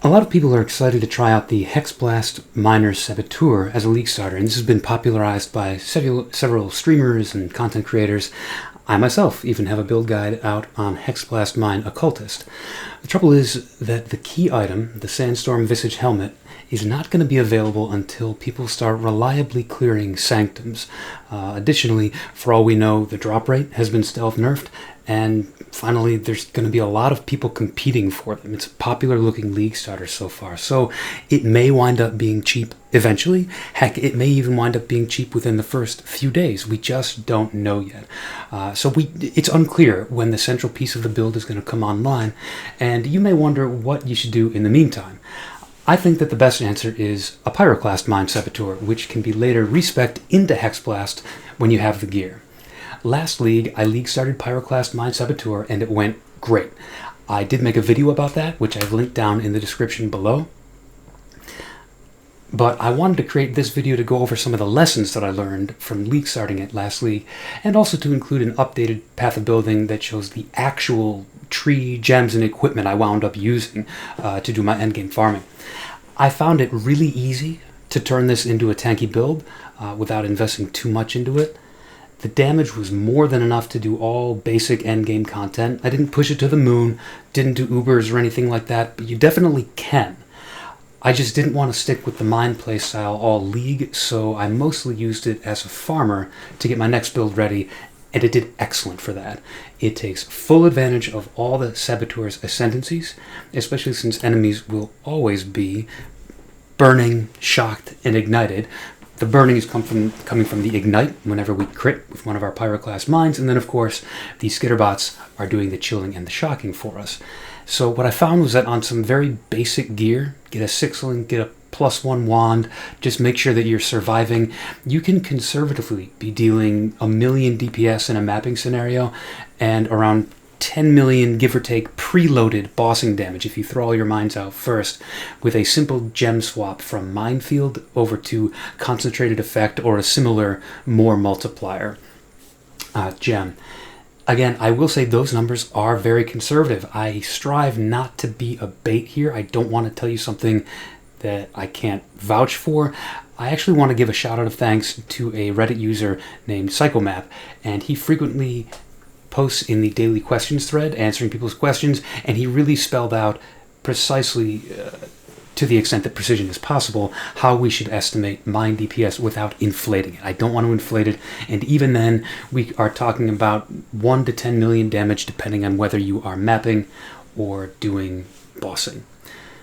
A lot of people are excited to try out the Hexblast Mines Saboteur as a League starter, and this has been popularized by several streamers and content creators. I myself even have a build guide out on Hexblast Mine Occultist. The trouble is that the key item, the Sandstorm Visage helmet, is not going to be available until people start reliably clearing Sanctums. Additionally, for all we know, the drop rate has been stealth nerfed, and finally, there's going to be a lot of people competing for them. It's a popular looking League starter so far, so it may wind up being cheap eventually. Heck, it may even wind up being cheap within the first few days. We just don't know yet. It's unclear when the central piece of the build is going to come online, and you may wonder what you should do in the meantime. I think that the best answer is a Pyroclast Mine Saboteur, which can be later respec'd into Hexblast when you have the gear. Last League, I League started Pyroclast Mine Saboteur, and it went great. I did make a video about that, which I've linked down in the description below. But I wanted to create this video to go over some of the lessons that I learned from League starting it last League, and also to include an updated path of building that shows the actual tree, gems, and equipment I wound up using to do my endgame farming. I found it really easy to turn this into a tanky build without investing too much into it. The damage was more than enough to do all basic endgame content. I didn't push it to the moon, didn't do Ubers or anything like that, but you definitely can. I just didn't want to stick with the mine playstyle all League, so I mostly used it as a farmer to get my next build ready, and it did excellent for that. It takes full advantage of all the Saboteur's ascendancies, especially since enemies will always be burning, shocked, and ignited. The burning is coming from the ignite whenever we crit with one of our Pyroclast mines, and then of course the skitterbots are doing the chilling and the shocking for us. So what I found was that on some very basic gear, get a 6-link, get a +1 wand, just make sure that you're surviving, you can conservatively be dealing 1 million DPS in a mapping scenario and around 10 million, give or take, preloaded bossing damage if you throw all your mines out first with a simple gem swap from Minefield over to Concentrated Effect or a similar more multiplier gem. Again, I will say those numbers are very conservative. I strive not to be a bait here. I don't want to tell you something that I can't vouch for. I actually want to give a shout out of thanks to a Reddit user named Psychomap, and he frequently posts in the daily questions thread answering people's questions, and he really spelled out precisely to the extent that precision is possible how we should estimate mine DPS without inflating it. I don't want to inflate it, and even then we are talking about 1 to 10 million damage depending on whether you are mapping or doing bossing.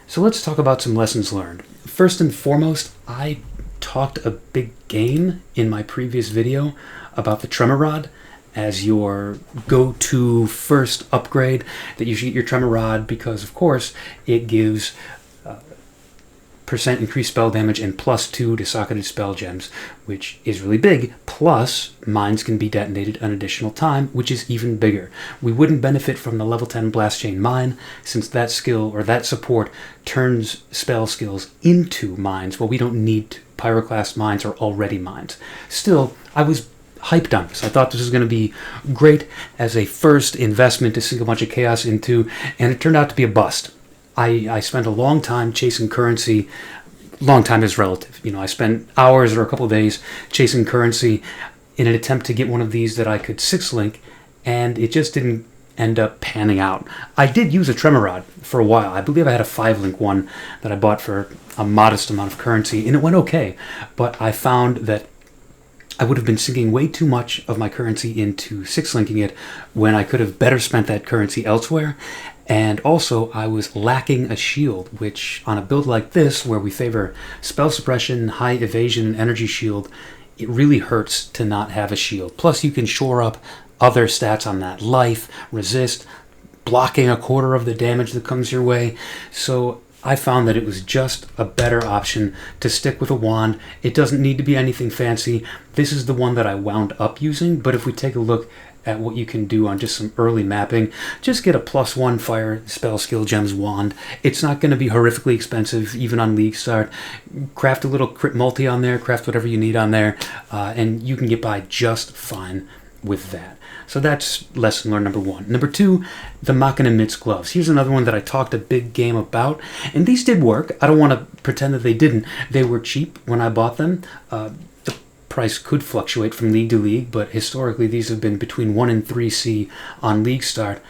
So let's talk about some lessons learned. First and foremost, I talked a big game in my previous video about the Tremor Rod as your go-to first upgrade, that you should get your Tremor Rod because, of course, it gives % increased spell damage and +2 to socketed spell gems, which is really big. Plus, mines can be detonated an additional time, which is even bigger. We wouldn't benefit from the level 10 Blast Chain Mine, since that skill or that support turns spell skills into mines. Well, we don't need to. Pyroclast mines are already mines. Still, I was hyped on this. I thought this was going to be great as a first investment to sink a bunch of chaos into, and it turned out to be a bust. I spent a long time chasing currency. Long time is relative. You know, I spent hours or a couple of days chasing currency in an attempt to get one of these that I could 6-link, and it just didn't end up panning out. I did use a Tremor Rod for a while. I believe I had a 5-link one that I bought for a modest amount of currency, and it went okay, but I found that I would have been sinking way too much of my currency into 6-linking it when I could have better spent that currency elsewhere. And also, I was lacking a shield, which on a build like this, where we favor spell suppression, high evasion, and energy shield, it really hurts to not have a shield. Plus, you can shore up other stats on that. Life, resist, blocking a quarter of the damage that comes your way. So I found that it was just a better option to stick with a wand. It doesn't need to be anything fancy. This is the one that I wound up using, but if we take a look at what you can do on just some early mapping, just get a +1 fire spell skill gems wand. It's not going to be horrifically expensive even on League start. Craft a little crit multi on there, craft whatever you need on there, and you can get by just fine with that. So that's lesson learned number 1. Number 2, the Machina Mitts gloves. Here's another one that I talked a big game about, and these did work. I don't want to pretend that they didn't. They were cheap when I bought them. The price could fluctuate from league to league, but historically these have been between 1 and 3C on league start.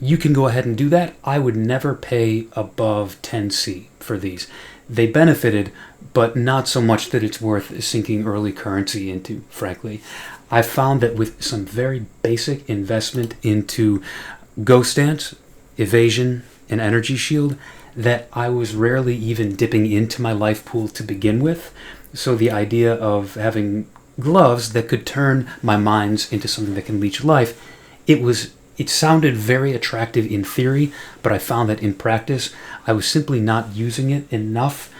You can go ahead and do that. I would never pay above 10C for these. They benefited, but not so much that it's worth sinking early currency into, frankly. I found that with some very basic investment into Ghost Dance, Evasion, and Energy Shield, that I was rarely even dipping into my life pool to begin with. So the idea of having gloves that could turn my mines into something that can leech life, it sounded very attractive in theory, but I found that in practice, I was simply not using it enough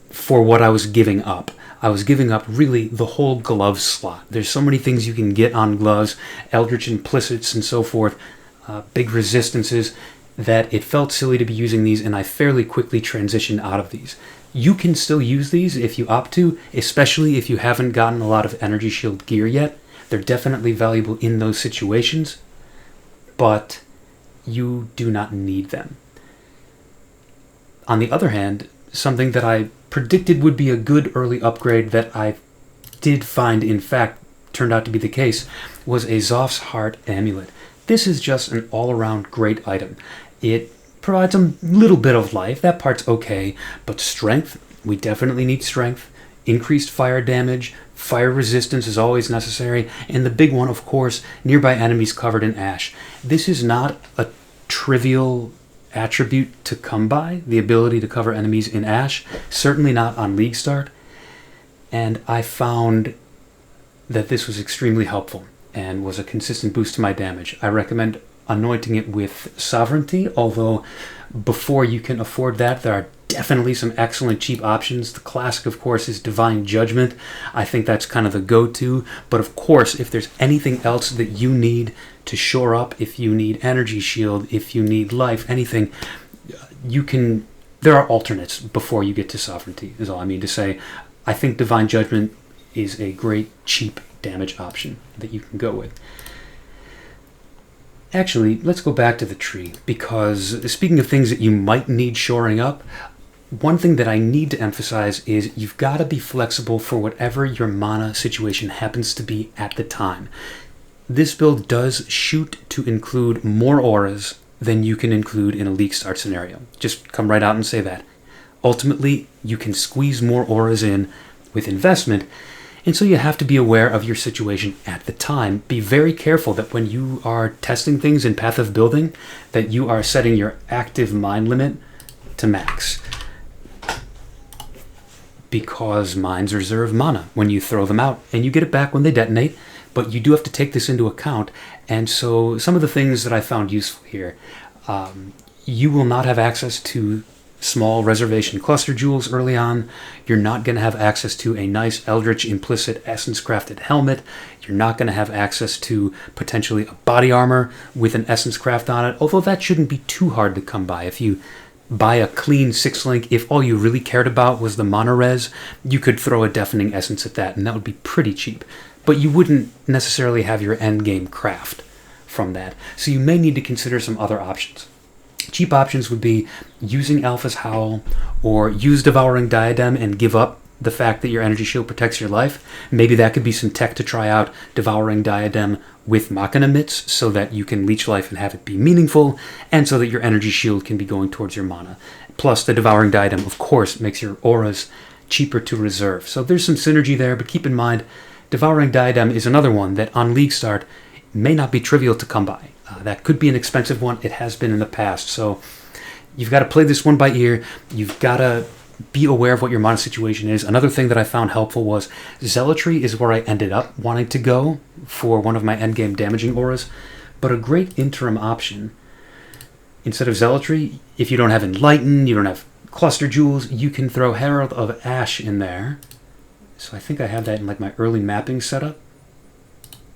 for what I was giving up. I was giving up really the whole glove slot. There's so many things you can get on gloves, Eldritch Implicits and so forth, big resistances, that it felt silly to be using these, and I fairly quickly transitioned out of these. You can still use these if you opt to, especially if you haven't gotten a lot of Energy Shield gear yet. They're definitely valuable in those situations, but you do not need them. On the other hand, something that I predicted would be a good early upgrade that I did find, in fact, turned out to be the case, was a Xoph's Heart Amulet. This is just an all-around great item. It provides a little bit of life, that part's okay, but strength, we definitely need strength, increased fire damage, fire resistance is always necessary, and the big one, of course, nearby enemies covered in ash. This is not a trivial attribute to come by, the ability to cover enemies in ash, certainly not on league start, and I found that this was extremely helpful and was a consistent boost to my damage. I recommend anointing it with Sovereignty, although before you can afford that, there are definitely some excellent cheap options. The classic, of course, is Divine Judgment. I think that's kind of the go-to, but of course, if there's anything else that you need to shore up, if you need Energy Shield, if you need life, anything, there are alternates before you get to Sovereignty, is all I mean to say. I think Divine Judgment is a great cheap damage option that you can go with. Actually, let's go back to the tree, because speaking of things that you might need shoring up, one thing that I need to emphasize is you've got to be flexible for whatever your mana situation happens to be at the time. This build does shoot to include more auras than you can include in a league start scenario. Just come right out and say that. Ultimately, you can squeeze more auras in with investment, and so you have to be aware of your situation at the time. Be very careful that when you are testing things in Path of Building, that you are setting your active mine limit to max. Because mines reserve mana when you throw them out, and you get it back when they detonate, but you do have to take this into account. And so some of the things that I found useful here, you will not have access to small reservation cluster jewels early on. You're not going to have access to a nice Eldritch Implicit Essence Crafted helmet. You're not going to have access to potentially a body armor with an Essence Craft on it, although that shouldn't be too hard to come by. If you buy a clean 6-link, if all you really cared about was the mana res, you could throw a Deafening Essence at that, and that would be pretty cheap. But you wouldn't necessarily have your endgame craft from that. So you may need to consider some other options. Cheap options would be using Alpha's Howl, or use Devouring Diadem and give up the fact that your Energy Shield protects your life. Maybe that could be some tech to try out, Devouring Diadem with Machina Mitts, so that you can leech life and have it be meaningful, and so that your Energy Shield can be going towards your mana. Plus, the Devouring Diadem, of course, makes your auras cheaper to reserve. So there's some synergy there, but keep in mind, Devouring Diadem is another one that on league start may not be trivial to come by. That could be an expensive one. It has been in the past. So you've got to play this one by ear. You've got to be aware of what your mana situation is. Another thing that I found helpful was Zealotry is where I ended up wanting to go for one of my endgame damaging auras. But a great interim option, instead of Zealotry, if you don't have Enlighten, you don't have Cluster Jewels, you can throw Herald of Ash in there. So I think I have that in like my early mapping setup.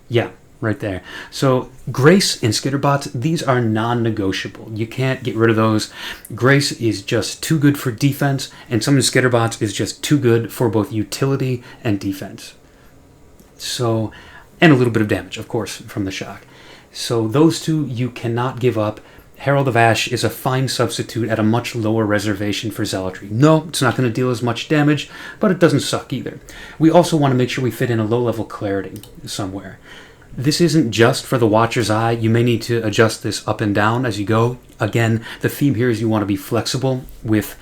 Yeah, right there. So Grace and Skitterbots, these are non-negotiable. You can't get rid of those. Grace is just too good for defense, and some of the Skitterbots is just too good for both utility and defense. So and a little bit of damage, of course, from the shock. So those two you cannot give up. Herald of Ash is a fine substitute at a much lower reservation for Zealotry. No, it's not going to deal as much damage, but it doesn't suck either. We also want to make sure we fit in a low-level Clarity somewhere. This isn't just for the Watcher's Eye. You may need to adjust this up and down as you go. Again, the theme here is you want to be flexible with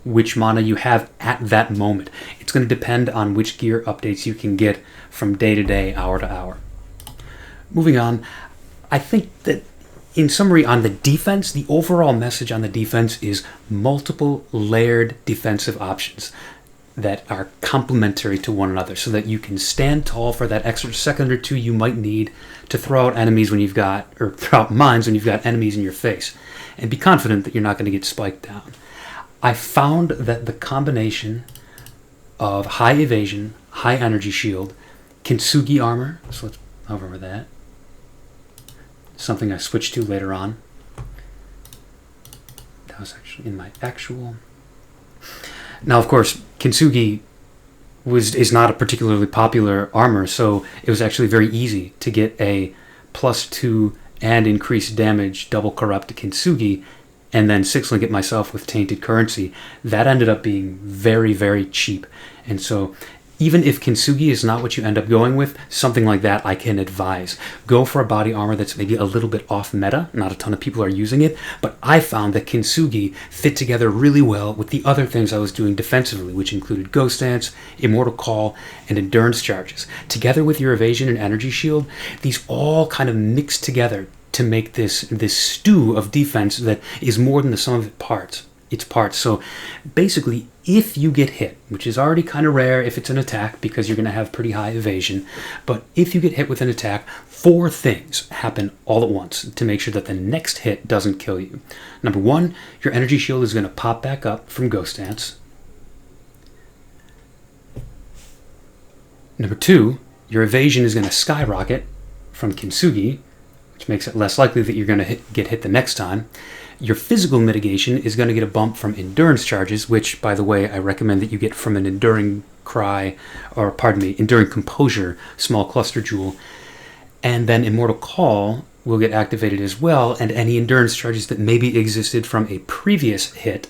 which mana you have at that moment. It's going to depend on which gear updates you can get from day to day, hour to hour. Moving on, I think that in summary on the defense, the overall message on the defense is multiple layered defensive options that are complementary to one another so that you can stand tall for that extra second or two you might need to throw out enemies when you've got, or throw out mines when you've got enemies in your face, and be confident that you're not going to get spiked down. I found that the combination of high evasion, high energy shield, Kintsugi armor, so let's hover over that, something I switched to later on. That was actually in my actual. Now, of course, Kintsugi is not a particularly popular armor, so it was actually very easy to get a +2 and increased damage double corrupt Kintsugi, and then 6-link it myself with Tainted Currency. That ended up being very, very cheap. And so even if Kintsugi is not what you end up going with, something like that I can advise. Go for a body armor that's maybe a little bit off meta. Not a ton of people are using it, but I found that Kintsugi fit together really well with the other things I was doing defensively, which included Ghost Dance, Immortal Call, and Endurance Charges. Together with your evasion and energy shield, these all kind of mix together to make this stew of defense that is more than the sum of its parts. So basically, if you get hit, which is already kind of rare if it's an attack because you're going to have pretty high evasion, but if you get hit with an attack, 4 things happen all at once to make sure that the next hit doesn't kill you. Number 1, your energy shield is going to pop back up from Ghost Dance. Number 2, your evasion is going to skyrocket from Kintsugi, which makes it less likely that you're going to get hit the next time. Your physical mitigation is going to get a bump from Endurance Charges, which, by the way, I recommend that you get from an Enduring Enduring Composure small cluster jewel. And then Immortal Call will get activated as well, and any Endurance Charges that maybe existed from a previous hit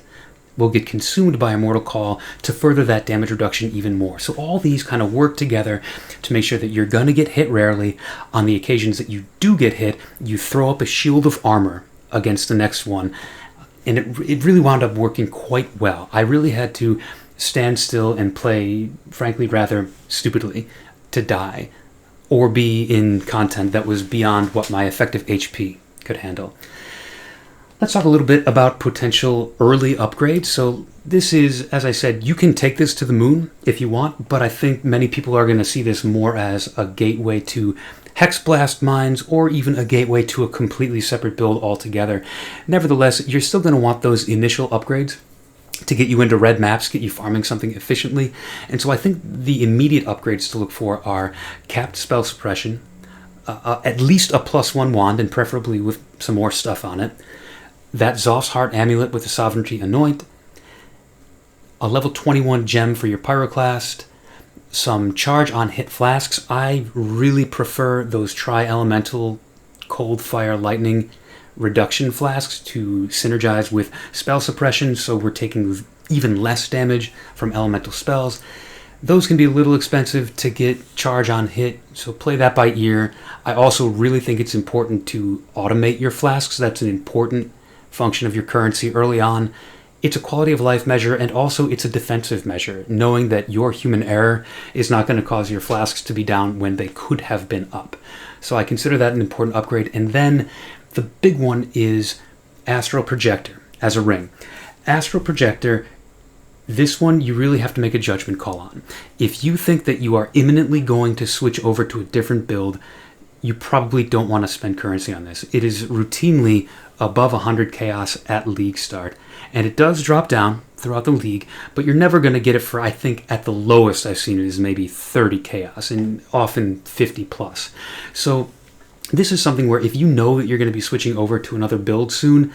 will get consumed by Immortal Call to further that damage reduction even more. So all these kind of work together to make sure that you're going to get hit rarely. On the occasions that you do get hit, you throw up a shield of armor against the next one, and it really wound up working quite well. I really had to stand still and play, frankly, rather stupidly to die, or be in content that was beyond what my effective HP could handle. Let's talk a little bit about potential early upgrades. So this is, as I said, you can take this to the moon if you want, but I think many people are going to see this more as a gateway to Hexblast Mines, or even a gateway to a completely separate build altogether. Nevertheless, you're still going to want those initial upgrades to get you into red maps, get you farming something efficiently. And so I think the immediate upgrades to look for are capped spell suppression, at least a +1 wand, and preferably with some more stuff on it, that Xoph Heart Amulet with the Sovereignty Anoint, a level 21 gem for your Pyroclast, some charge on hit flasks. I really prefer those tri-elemental cold, fire, lightning reduction flasks to synergize with spell suppression, so we're taking even less damage from elemental spells. Those can be a little expensive to get charge on hit, so play that by ear. I also really think it's important to automate your flasks. That's an important function of your currency early on. It's a quality of life measure, and also it's a defensive measure, knowing that your human error is not going to cause your flasks to be down when they could have been up. So I consider that an important upgrade. And then the big one is Astral Projector as a ring. Astral Projector, this one you really have to make a judgment call on. If you think that you are imminently going to switch over to a different build, you probably don't want to spend currency on this. It is routinely above 100 chaos at league start, and it does drop down throughout the league, but you're never going to get it for, I think, at the lowest I've seen it is maybe 30 chaos, and often 50 plus. So this is something where if you know that you're going to be switching over to another build soon,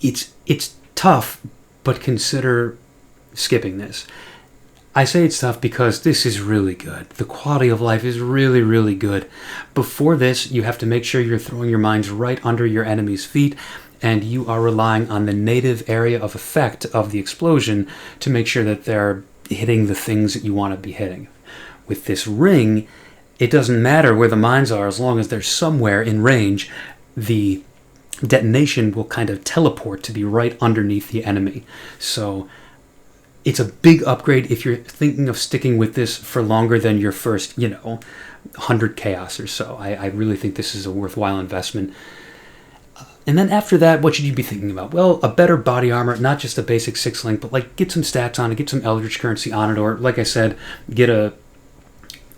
it's tough, but consider skipping this. I say it's tough because this is really good. The quality of life is really, really good. Before this, you have to make sure you're throwing your mines right under your enemy's feet, and you are relying on the native area of effect of the explosion to make sure that they're hitting the things that you want to be hitting. With this ring, it doesn't matter where the mines are as long as they're somewhere in range. The detonation will kind of teleport to be right underneath the enemy. So it's a big upgrade if you're thinking of sticking with this for longer than your first, 100 chaos or so. I really think this is a worthwhile investment. And then after that, what should you be thinking about? Well, a better body armor, not just a basic 6-link, but like get some stats on it, get some Eldritch currency on it, or like I said, get a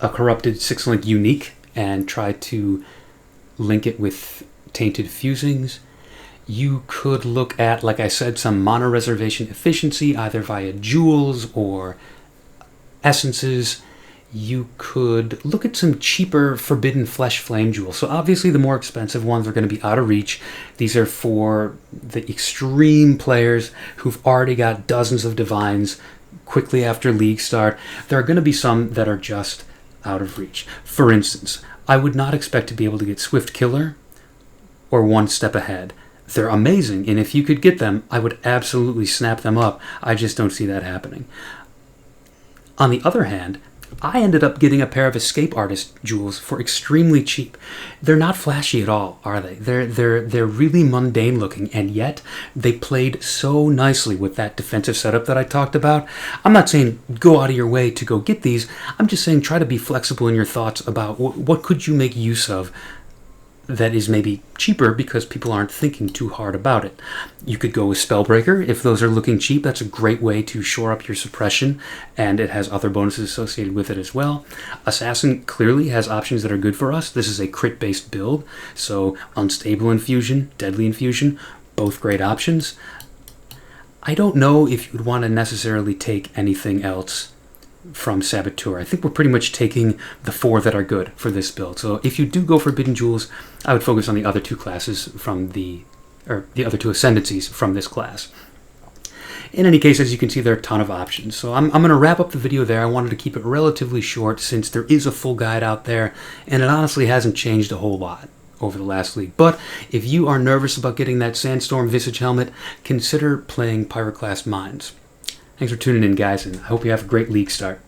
corrupted 6-link unique and try to link it with tainted fusings. You could look at, like I said, some mana reservation efficiency, either via jewels or essences. You could look at some cheaper Forbidden Flesh Flame jewels. So obviously the more expensive ones are going to be out of reach. These are for the extreme players who've already got dozens of divines quickly after league start. There are going to be some that are just out of reach. For instance, I would not expect to be able to get Swift Killer or One Step Ahead. They're amazing, and if you could get them, I would absolutely snap them up. I just don't see that happening. On the other hand, I ended up getting a pair of Escape Artist jewels for extremely cheap. They're not flashy at all, are they? They're really mundane looking, and yet they played so nicely with that defensive setup that I talked about. I'm not saying go out of your way to go get these. I'm just saying try to be flexible in your thoughts about what could you make use of that is maybe cheaper because people aren't thinking too hard about it. You could go with Spellbreaker. If those are looking cheap, that's a great way to shore up your suppression, and it has other bonuses associated with it as well. Assassin clearly has options that are good for us. This is a crit-based build, so Unstable Infusion, Deadly Infusion, both great options. I don't know if you'd want to necessarily take anything else from Saboteur. I think we're pretty much taking the 4 that are good for this build. So if you do go Forbidden Jewels, I would focus on the other 2 classes from the other 2 ascendancies from this class. In any case, as you can see, there are a ton of options. So I'm going to wrap up the video there. I wanted to keep it relatively short since there is a full guide out there, and it honestly hasn't changed a whole lot over the last league. But if you are nervous about getting that Sandstorm Visage helmet, consider playing Pyroclast Mines. Thanks for tuning in, guys, and I hope you have a great league start.